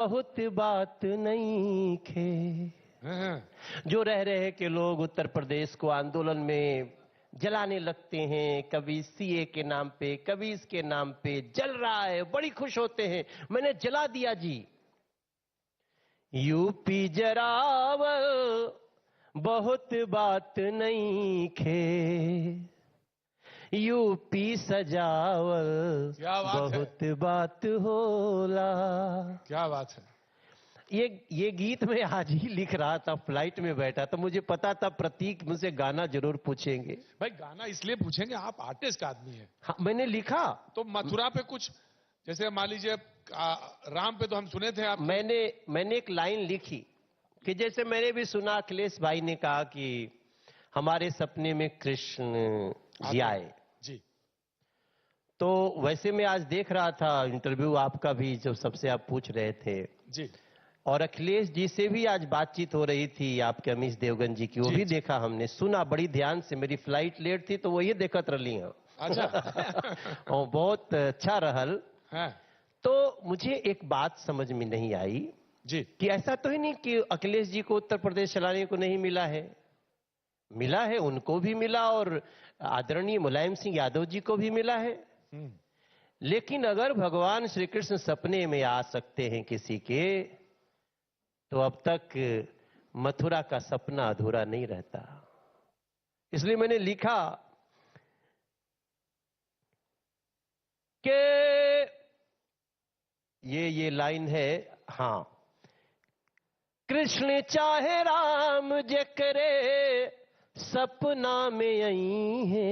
बहुत बात नहीं खे। जो रह रहे के लोग उत्तर प्रदेश को आंदोलन में जलाने लगते हैं, कभी सीए के नाम पे, कभी इसके नाम पे जल रहा है, बड़ी खुश होते हैं, मैंने जला दिया जी। यूपी जरावल बहुत बात नहीं खे, यूपी सजावल बहुत बात होला। क्या बात है। ये गीत मैं आज ही लिख रहा था, फ्लाइट में बैठा तो मुझे पता था प्रतीक मुझसे गाना जरूर पूछेंगे। भाई गाना इसलिए पूछेंगे, आप आर्टिस्ट आदमी हैं। हाँ, मैंने लिखा। तो मथुरा पे कुछ, जैसे मान लीजिए राम पे तो हम सुने थे आप। मैंने एक लाइन लिखी कि जैसे मैंने भी सुना अखिलेश भाई ने कहा कि हमारे सपने में कृष्ण जी आए जी। तो वैसे मैं आज देख रहा था इंटरव्यू आपका भी, जो सबसे आप पूछ रहे थे जी, और अखिलेश जी से भी आज बातचीत हो रही थी आपके अमीश देवगन जी की, वो भी देखा हमने, सुना बड़ी ध्यान से। मेरी फ्लाइट लेट थी तो वही देखत रही हूं। अच्छा। और बहुत अच्छा रहल है। तो मुझे एक बात समझ में नहीं आई जी, कि ऐसा तो ही नहीं कि अखिलेश जी को उत्तर प्रदेश चलाने को नहीं मिला है, मिला है, उनको भी मिला और आदरणीय मुलायम सिंह यादव जी को भी मिला है। लेकिन अगर भगवान श्री कृष्ण सपने में आ सकते हैं किसी के, तो अब तक मथुरा का सपना अधूरा नहीं रहता। इसलिए मैंने लिखा कि ये लाइन है, हां, कृष्ण चाहे राम जे करे सपना में आई है।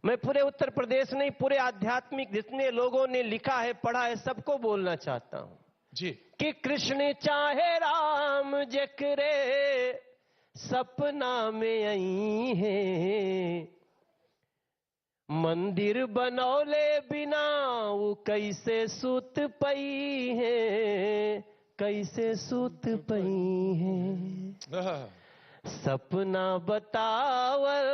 मैं पूरे उत्तर प्रदेश नहीं, पूरे आध्यात्मिक जितने लोगों ने लिखा है, पढ़ा है, सबको बोलना चाहता हूं जी, कि कृष्ण चाहे राम जे करे सपना में आई है। मंदिर बनौले बिना वो कैसे सूत पई है, कैसे सूत पई है। सपना बतावल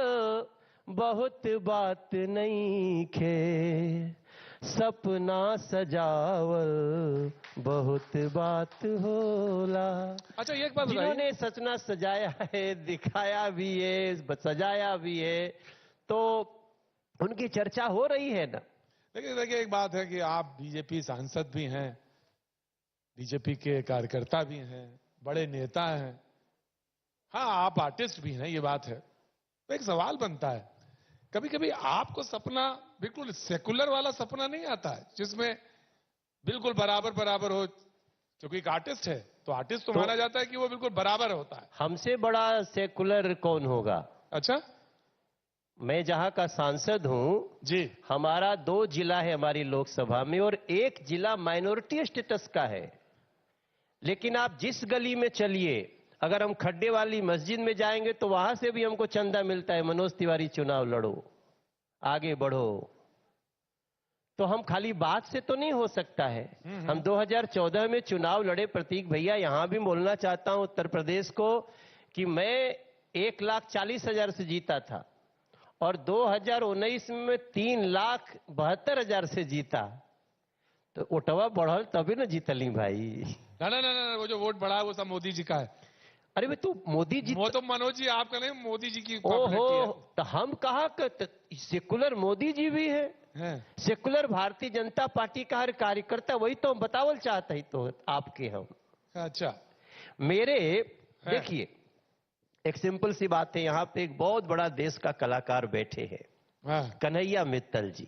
बहुत बात नहीं खे, सपना सजावल बहुत बात होला। अच्छा, एक बात जिन्होंने सपना सजाया है, दिखाया भी है, सजाया भी है, तो उनकी चर्चा हो रही है ना। लेकिन देखिए, एक बात है कि आप बीजेपी सांसद भी हैं, बीजेपी के कार्यकर्ता भी हैं, बड़े नेता हैं, हाँ आप आर्टिस्ट भी हैं, ये बात है। तो एक सवाल बनता है, कभी कभी आपको सपना बिल्कुल सेकुलर वाला सपना नहीं आता है, जिसमें बिल्कुल बराबर बराबर हो? क्योंकि एक आर्टिस्ट है तो आर्टिस्ट तो माना जाता है कि वो बिल्कुल बराबर होता है। हमसे बड़ा सेकुलर कौन होगा? अच्छा, मैं जहां का सांसद हूं जी, हमारा 2 जिला है हमारी लोकसभा में और 1 जिला माइनॉरिटी स्टेटस का है। लेकिन आप जिस गली में चलिए, अगर हम खड्डे वाली मस्जिद में जाएंगे तो वहां से भी हमको चंदा मिलता है, मनोज तिवारी चुनाव लड़ो, आगे बढ़ो। तो हम खाली बात से तो नहीं हो सकता है। हम 2014 में चुनाव लड़े, प्रतीक भैया, यहां भी बोलना चाहता हूं उत्तर प्रदेश को कि मैं 1,40,000 से जीता था और 2019 में 3,72,000 से जीता। तो वोटवा बढ़ल तभी ना जीतली भाई। ना ना ना ना, वो जो वोट बढ़ा है वो सब मोदी जी का है। अरे भाई, तू मोदी जी, वो तो मनोज जी आपका नहीं, मोदी जी की ओहो, पॉपुलैरिटी है। तो हम कहा कि सेकुलर मोदी जी भी है, सेकुलर भारतीय जनता पार्टी का हर कार्यकर्ता, वही तो बतावल चाहता ही तो आपके हम। अच्छा, मेरे देखिए, एक सिंपल सी बात है, यहां पे एक बहुत बड़ा देश का कलाकार बैठे हैं, कन्हैया मित्तल जी।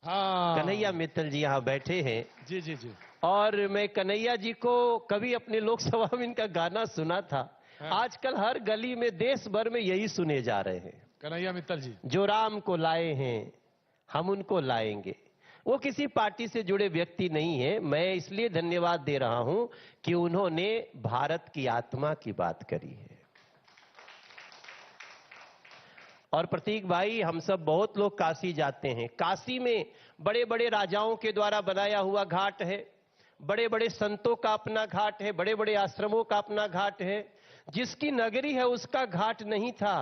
हाँ, कन्हैया मित्तल जी यहां बैठे हैं। जी जी जी। और मैं कन्हैया जी को कभी अपने लोकसभा में इनका गाना सुना था। आजकल हर गली में देश भर में यही सुने जा रहे हैं, कन्हैया मित्तल जी। जो राम को लाए हैं हम उनको लाएंगे। वो किसी पार्टी से जुड़े व्यक्ति नहीं है, मैं इसलिए धन्यवाद दे रहा हूं कि उन्होंने भारत की आत्मा की बात करी है। और प्रतीक भाई, हम सब बहुत लोग काशी जाते हैं, काशी में बड़े बड़े राजाओं के द्वारा बनाया हुआ घाट है, बड़े बड़े संतों का अपना घाट है, बड़े बड़े आश्रमों का अपना घाट है। जिसकी नगरी है उसका घाट नहीं था,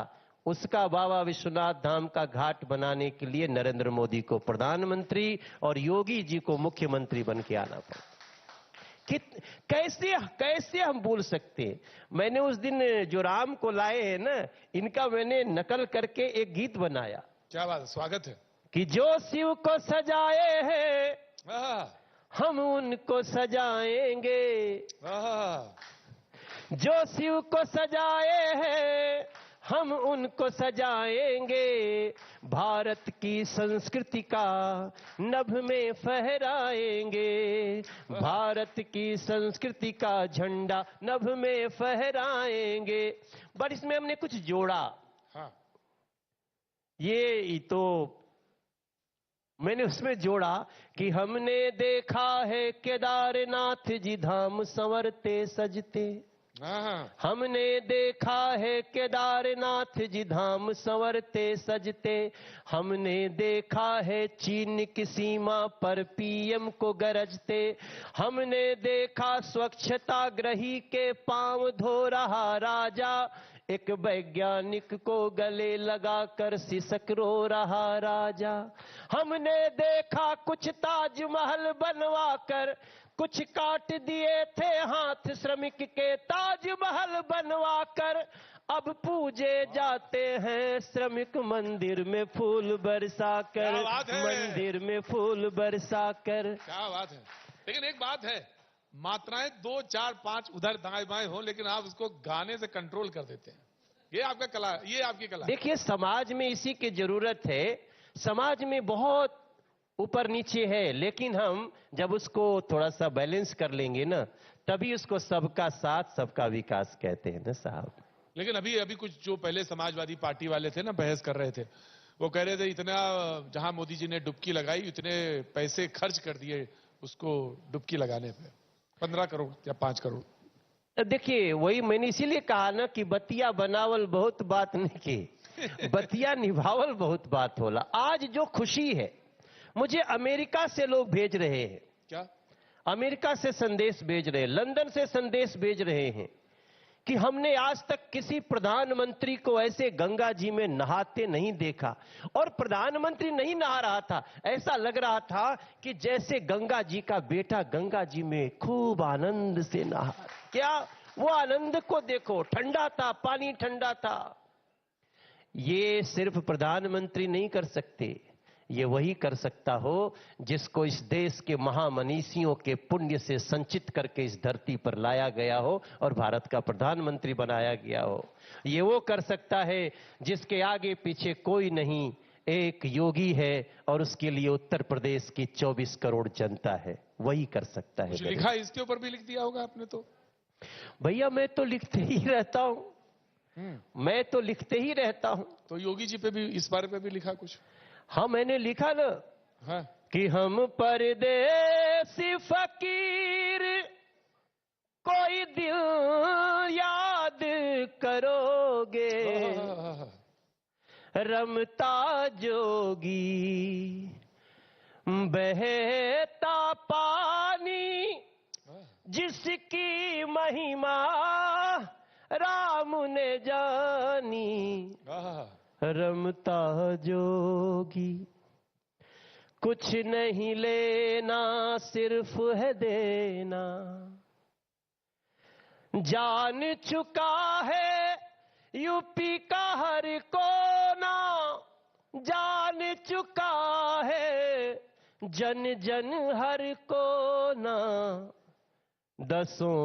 उसका बाबा विश्वनाथ धाम का घाट बनाने के लिए नरेंद्र मोदी को प्रधानमंत्री और योगी जी को मुख्यमंत्री बन के आना पड़ा। कैसे कैसे हम भूल सकते हैं। मैंने उस दिन जो राम को लाए हैं ना, इनका मैंने नकल करके एक गीत बनाया। क्या बात है, स्वागत है। कि जो शिव को सजाए हैं हम उनको सजाएंगे, जो शिव को सजाए हैं हम उनको सजाएंगे, भारत की संस्कृति का नभ में फहराएंगे, भारत की संस्कृति का झंडा नभ में फहराएंगे। बट इसमें हमने कुछ जोड़ा। हाँ। ये तो मैंने उसमें जोड़ा कि हमने देखा है केदारनाथ जी धाम संवरते सजते, हमने देखा है केदारनाथ जी धाम संवरते सजते, हमने देखा है चीन की सीमा पर पीएम को गरजते, हमने देखा स्वच्छताग्रही के पांव धो रहा राजा, एक वैज्ञानिक को गले लगाकर सिसक रो रहा राजा, हमने देखा कुछ ताजमहल बनवाकर कुछ काट दिए थे हाथ श्रमिक के, ताजमहल बनवाकर अब पूजे जाते हैं श्रमिक मंदिर में फूल बरसाकर, मंदिर में फूल बरसाकर। क्या बात है। लेकिन एक बात है, मात्राएं 2, 4, 5 उधर दाएं बाएं हो, लेकिन आप उसको गाने से कंट्रोल कर देते हैं। ये आपका कला, ये आपकी कला। देखिए, समाज में इसी की जरूरत है। समाज में बहुत ऊपर नीचे है, लेकिन हम जब उसको थोड़ा सा बैलेंस कर लेंगे ना, तभी उसको सबका साथ सबका विकास कहते हैं ना साहब। लेकिन अभी कुछ जो पहले समाजवादी पार्टी वाले थे ना, बहस कर रहे थे, वो कह रहे थे इतना जहां मोदी जी ने डुबकी लगाई इतने पैसे खर्च कर दिए उसको डुबकी लगाने पे, 15 करोड़ या 5 करोड़। देखिए, वही मैंने इसीलिए कहा ना कि बतिया बनावल बहुत बात नहीं की, बतिया निभावल बहुत बात होला। आज जो खुशी है, मुझे अमेरिका से लोग भेज रहे हैं। क्या? अमेरिका से संदेश भेज रहे हैं, लंदन से संदेश भेज रहे हैं कि हमने आज तक किसी प्रधानमंत्री को ऐसे गंगा जी में नहाते नहीं देखा। और प्रधानमंत्री नहीं नहा रहा था, ऐसा लग रहा था कि जैसे गंगा जी का बेटा गंगा जी में खूब आनंद से नहा। क्या वो आनंद को देखो, ठंडा था, पानी ठंडा था। ये सिर्फ प्रधानमंत्री नहीं कर सकते, ये वही कर सकता हो जिसको इस देश के महामनीषियों के पुण्य से संचित करके इस धरती पर लाया गया हो और भारत का प्रधानमंत्री बनाया गया हो। ये वो कर सकता है जिसके आगे पीछे कोई नहीं, एक योगी है और उसके लिए उत्तर प्रदेश की 24 करोड़ जनता है, वही कर सकता है। कुछ लिखा इसके ऊपर भी लिख दिया होगा आपने तो? भैया मैं तो लिखते ही रहता हूं, मैं तो लिखते ही रहता हूं। तो योगी जी पे भी इस बारे पे भी लिखा कुछ? हाँ, मैंने लिखा ना। हाँ। कि हम परदेसी फकीर कोई दिल याद करोगे, रमता जोगी बहता पानी जिसकी महिमा राम ने जानी, रमता जोगी कुछ नहीं लेना सिर्फ है देना, जान चुका है यूपी का हर कोना, जान चुका है जन जन हर कोना, दसों